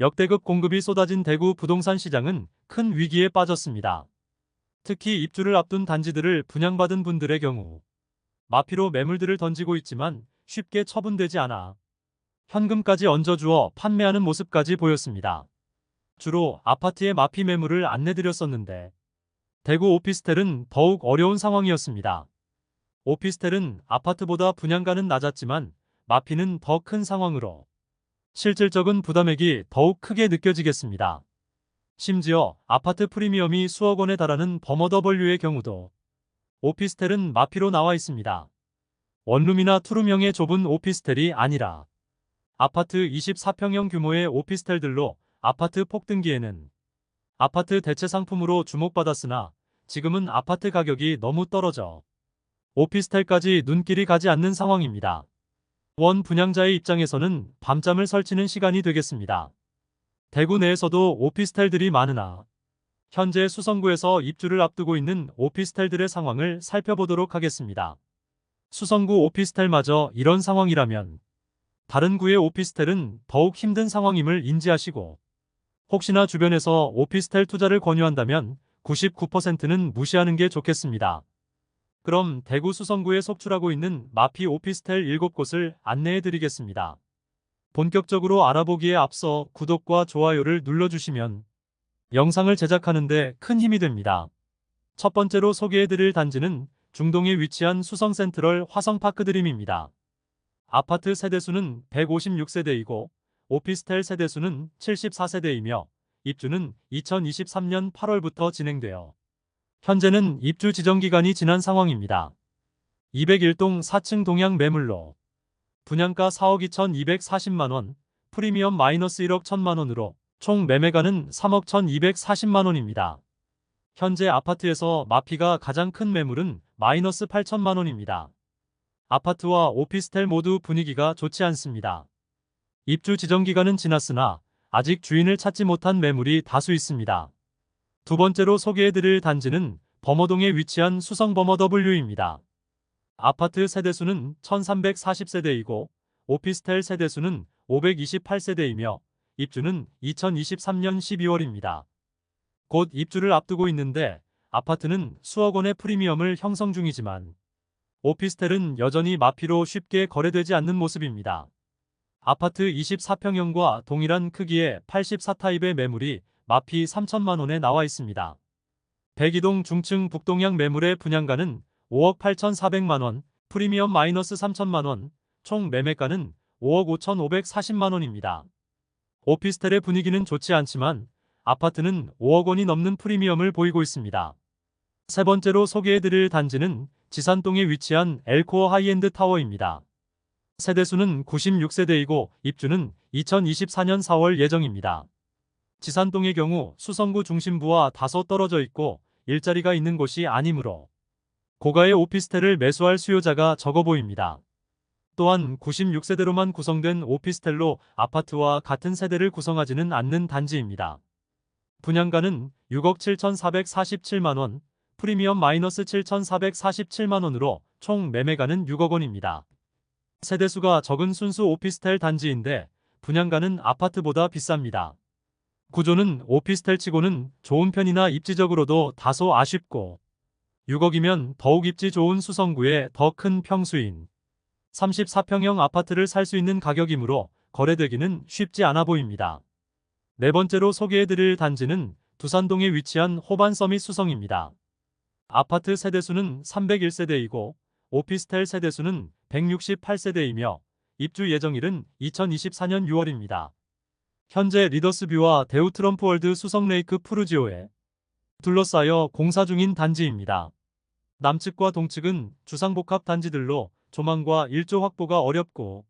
역대급 공급이 쏟아진 대구 부동산 시장은 큰 위기에 빠졌습니다. 특히 입주를 앞둔 단지들을 분양받은 분들의 경우 마피로 매물들을 던지고 있지만 쉽게 처분되지 않아 현금까지 얹어주어 판매하는 모습까지 보였습니다. 주로 아파트의 마피 매물을 안내드렸었는데 대구 오피스텔은 더욱 어려운 상황이었습니다. 오피스텔은 아파트보다 분양가는 낮았지만 마피는 더 큰 상황으로 실질적인 부담액이 더욱 크게 느껴지겠습니다. 심지어 아파트 프리미엄이 수억 원에 달하는 버머더블유의 경우도 오피스텔은 마피로 나와 있습니다. 원룸이나 투룸형의 좁은 오피스텔이 아니라 아파트 24평형 규모의 오피스텔들로 아파트 폭등기에는 아파트 대체 상품으로 주목받았으나 지금은 아파트 가격이 너무 떨어져 오피스텔까지 눈길이 가지 않는 상황입니다. 원 분양자의 입장에서는 밤잠을 설치는 시간이 되겠습니다. 대구 내에서도 오피스텔들이 많으나 현재 수성구에서 입주를 앞두고 있는 오피스텔들의 상황을 살펴보도록 하겠습니다. 수성구 오피스텔마저 이런 상황이라면 다른 구의 오피스텔은 더욱 힘든 상황임을 인지하시고 혹시나 주변에서 오피스텔 투자를 권유한다면 99%는 무시하는 게 좋겠습니다. 그럼 대구 수성구에 속출하고 있는 마피 오피스텔 7곳을 안내해 드리겠습니다. 본격적으로 알아보기에 앞서 구독과 좋아요를 눌러주시면 영상을 제작하는데 큰 힘이 됩니다. 첫 번째로 소개해드릴 단지는 중동에 위치한 수성센트럴 화성파크드림입니다. 아파트 세대수는 156세대이고 오피스텔 세대수는 74세대이며 입주는 2023년 8월부터 진행되어 현재는 입주 지정기간이 지난 상황입니다. 201동 4층 동양 매물로 분양가 4억 2,240만원, 프리미엄 마이너스 1억 1천만원으로 총 매매가는 3억 1,240만원입니다. 현재 아파트에서 마피가 가장 큰 매물은 마이너스 8천만원입니다. 아파트와 오피스텔 모두 분위기가 좋지 않습니다. 입주 지정기간은 지났으나 아직 주인을 찾지 못한 매물이 다수 있습니다. 두 번째로 소개해드릴 단지는 범어동에 위치한 수성범어W입니다. 아파트 세대수는 1340세대이고 오피스텔 세대수는 528세대이며 입주는 2023년 12월입니다. 곧 입주를 앞두고 있는데 아파트는 수억 원의 프리미엄을 형성 중이지만 오피스텔은 여전히 마피로 쉽게 거래되지 않는 모습입니다. 아파트 24평형과 동일한 크기의 84타입의 매물이 마피 3천만원에 나와 있습니다. 102동 중층 북동향 매물의 분양가는 5억 8,400만원, 프리미엄 마이너스 3천만원, 총 매매가는 5억 5,540만원입니다. 오피스텔의 분위기는 좋지 않지만 아파트는 5억 원이 넘는 프리미엄을 보이고 있습니다. 세 번째로 소개해드릴 단지는 지산동에 위치한 엘코어 하이엔드 타워입니다. 세대수는 96세대이고 입주는 2024년 4월 예정입니다. 지산동의 경우 수성구 중심부와 다소 떨어져 있고 일자리가 있는 곳이 아니므로 고가의 오피스텔을 매수할 수요자가 적어 보입니다. 또한 96세대로만 구성된 오피스텔로 아파트와 같은 세대를 구성하지는 않는 단지입니다. 분양가는 6억 7,447만원, 프리미엄 마이너스 7,447만원으로 총 매매가는 6억 원입니다. 세대수가 적은 순수 오피스텔 단지인데 분양가는 아파트보다 비쌉니다. 구조는 오피스텔치고는 좋은 편이나 입지적으로도 다소 아쉽고 6억이면 더욱 입지 좋은 수성구의 더 큰 평수인 34평형 아파트를 살 수 있는 가격이므로 거래되기는 쉽지 않아 보입니다. 네 번째로 소개해드릴 단지는 두산동에 위치한 호반서밋 수성입니다. 아파트 세대수는 301세대이고 오피스텔 세대수는 168세대이며 입주 예정일은 2024년 6월입니다. 현재 리더스뷰와 대우 트럼프월드 수성레이크 푸르지오에 둘러싸여 공사 중인 단지입니다. 남측과 동측은 주상복합 단지들로 조망과 일조 확보가 어렵고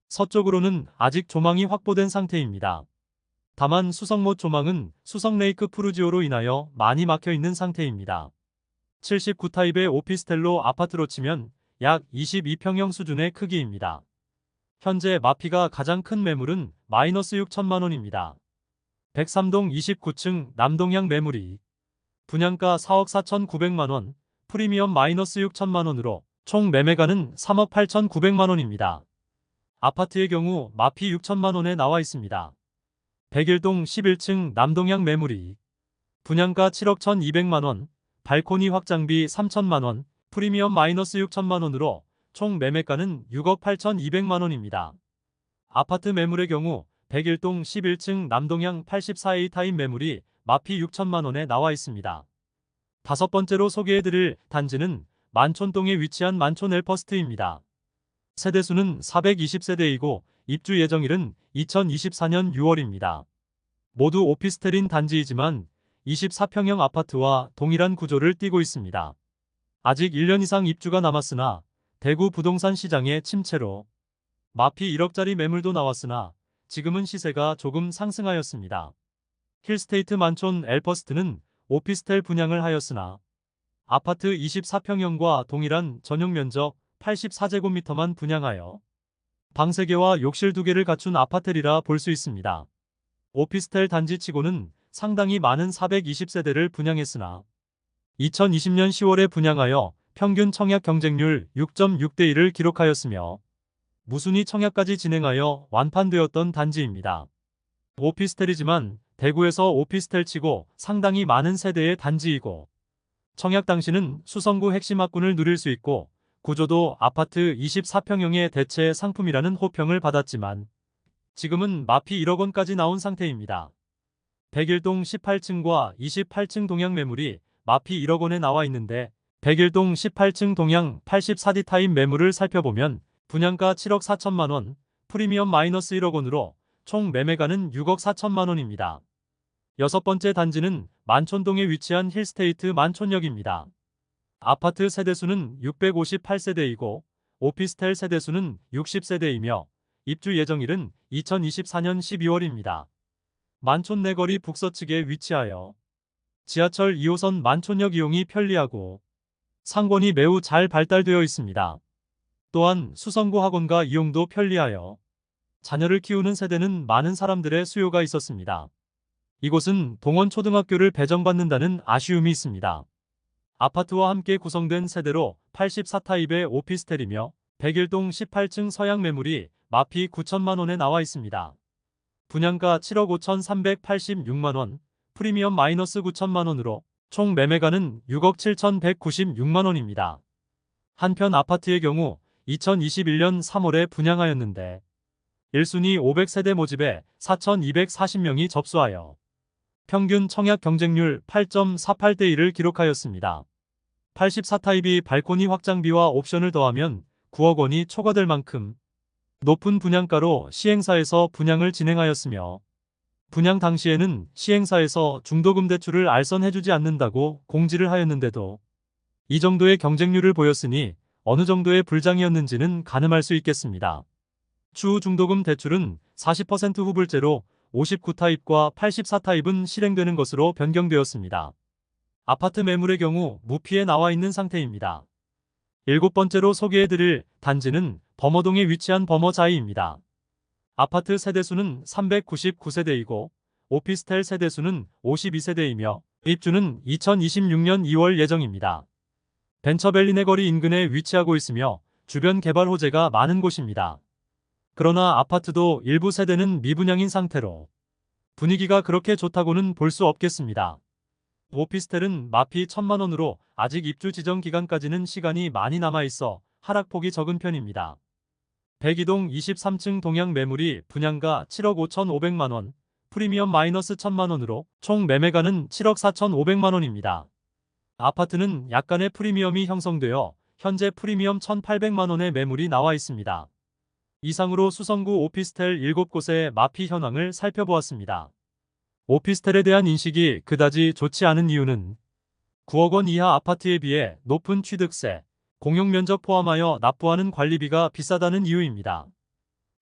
서쪽으로는 아직 조망이 확보된 상태입니다. 다만 수성못 조망은 수성레이크 푸르지오로 인하여 많이 막혀 있는 상태입니다. 79타입의 오피스텔로 아파트로 치면 약 22평형 수준의 크기입니다. 현재 마피가 가장 큰 매물은 마이너스 6천만원입니다. 103동 29층 남동향 매물이 분양가 4억 4,900만원, 프리미엄 마이너스 6천만원으로 총 매매가는 3억 8,900만원입니다. 아파트의 경우 마피 6천만원에 나와 있습니다. 백일동 11층 남동향 매물이 분양가 7억 1,200만원, 발코니 확장비 3천만원, 프리미엄 마이너스 6천만원으로 총 매매가는 6억 8,200만원입니다. 아파트 매물의 경우 백일동 11층 남동향 84A 타입 매물이 마피 6천만원에 나와 있습니다. 다섯 번째로 소개해드릴 단지는 만촌동에 위치한 만촌 엘퍼스트입니다. 세대수는 420세대이고 입주 예정일은 2024년 6월입니다. 모두 오피스텔인 단지이지만 24평형 아파트와 동일한 구조를 띠고 있습니다. 아직 1년 이상 입주가 남았으나 대구 부동산 시장의 침체로 마피 1억짜리 매물도 나왔으나 지금은 시세가 조금 상승하였습니다. 힐스테이트 만촌 엘퍼스트는 오피스텔 분양을 하였으나 아파트 24평형과 동일한 전용 면적 84제곱미터만 분양하여 방 3개와 욕실 2개를 갖춘 아파트리라 볼 수 있습니다. 오피스텔 단지치고는 상당히 많은 420세대를 분양했으나 2020년 10월에 분양하여 평균 청약 경쟁률 6.6대 1을 기록하였으며 무순위 청약까지 진행하여 완판되었던 단지입니다. 오피스텔이지만 대구에서 오피스텔치고 상당히 많은 세대의 단지이고 청약 당시는 수성구 핵심 학군을 누릴 수 있고 구조도 아파트 24평형의 대체 상품이라는 호평을 받았지만 지금은 마피 1억 원까지 나온 상태입니다. 백일동 18층과 28층 동향 매물이 마피 1억 원에 나와 있는데 백일동 18층 동향 84D 타입 매물을 살펴보면 분양가 7억 4천만 원, 프리미엄 마이너스 1억 원으로 총 매매가는 6억 4천만 원입니다. 여섯 번째 단지는 만촌동에 위치한 힐스테이트 만촌역입니다. 아파트 세대수는 658세대이고 오피스텔 세대수는 60세대이며 입주 예정일은 2024년 12월입니다. 만촌 내거리 북서측에 위치하여 지하철 2호선 만촌역 이용이 편리하고 상권이 매우 잘 발달되어 있습니다. 또한 수성구 학원가 이용도 편리하여 자녀를 키우는 세대는 많은 사람들의 수요가 있었습니다. 이곳은 동원초등학교를 배정받는다는 아쉬움이 있습니다. 아파트와 함께 구성된 세대로 84타입의 오피스텔이며 백일동 18층 서양 매물이 마피 9천만 원에 나와 있습니다. 분양가 7억 5,386만 원, 프리미엄 마이너스 9천만 원으로 총 매매가는 6억 7,196만 원입니다. 한편 아파트의 경우 2021년 3월에 분양하였는데 1순위 500세대 모집에 4,240명이 접수하여 평균 청약 경쟁률 8.48대 1을 기록하였습니다. 84타입이 발코니 확장비와 옵션을 더하면 9억 원이 초과될 만큼 높은 분양가로 시행사에서 분양을 진행하였으며 분양 당시에는 시행사에서 중도금 대출을 알선해주지 않는다고 공지를 하였는데도 이 정도의 경쟁률을 보였으니 어느 정도의 불장이었는지는 가늠할 수 있겠습니다. 추후 중도금 대출은 40% 후불제로 59타입과 84타입은 실행되는 것으로 변경되었습니다. 아파트 매물의 경우 무피에 나와 있는 상태입니다. 일곱 번째로 소개해드릴 단지는 범어동에 위치한 범어자이입니다. 아파트 세대수는 399세대이고 오피스텔 세대수는 52세대이며 입주는 2026년 2월 예정입니다. 벤처밸리 내거리 인근에 위치하고 있으며 주변 개발 호재가 많은 곳입니다. 그러나 아파트도 일부 세대는 미분양인 상태로 분위기가 그렇게 좋다고는 볼 수 없겠습니다. 오피스텔은 마피 1천만 원으로 아직 입주 지정 기간까지는 시간이 많이 남아있어 하락폭이 적은 편입니다. 백이동 23층 동향 매물이 분양가 7억 5,500만 원, 프리미엄 마이너스 1천만 원으로 총 매매가는 7억 4,500만 원입니다. 아파트는 약간의 프리미엄이 형성되어 현재 프리미엄 1,800만 원의 매물이 나와 있습니다. 이상으로 수성구 오피스텔 7곳의 마피 현황을 살펴보았습니다. 오피스텔에 대한 인식이 그다지 좋지 않은 이유는 9억 원 이하 아파트에 비해 높은 취득세, 공용면적 포함하여 납부하는 관리비가 비싸다는 이유입니다.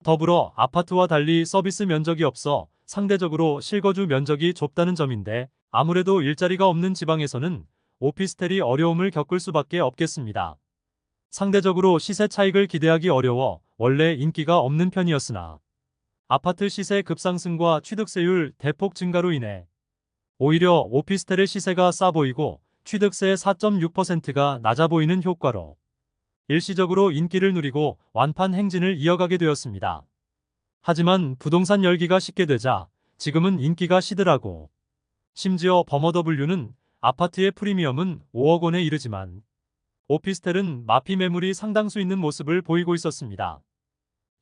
더불어 아파트와 달리 서비스 면적이 없어 상대적으로 실거주 면적이 좁다는 점인데 아무래도 일자리가 없는 지방에서는 오피스텔이 어려움을 겪을 수밖에 없겠습니다. 상대적으로 시세 차익을 기대하기 어려워 원래 인기가 없는 편이었으나 아파트 시세 급상승과 취득세율 대폭 증가로 인해 오히려 오피스텔의 시세가 싸 보이고 취득세 4.6%가 낮아 보이는 효과로 일시적으로 인기를 누리고 완판 행진을 이어가게 되었습니다. 하지만 부동산 열기가 식게 되자 지금은 인기가 시들하고 심지어 버머더블유는 아파트의 프리미엄은 5억 원에 이르지만 오피스텔은 마피 매물이 상당수 있는 모습을 보이고 있었습니다.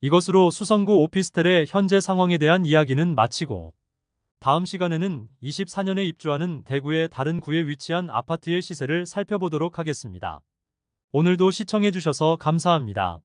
이것으로 수성구 오피스텔의 현재 상황에 대한 이야기는 마치고 다음 시간에는 24년에 입주하는 대구의 다른 구에 위치한 아파트의 시세를 살펴보도록 하겠습니다. 오늘도 시청해주셔서 감사합니다.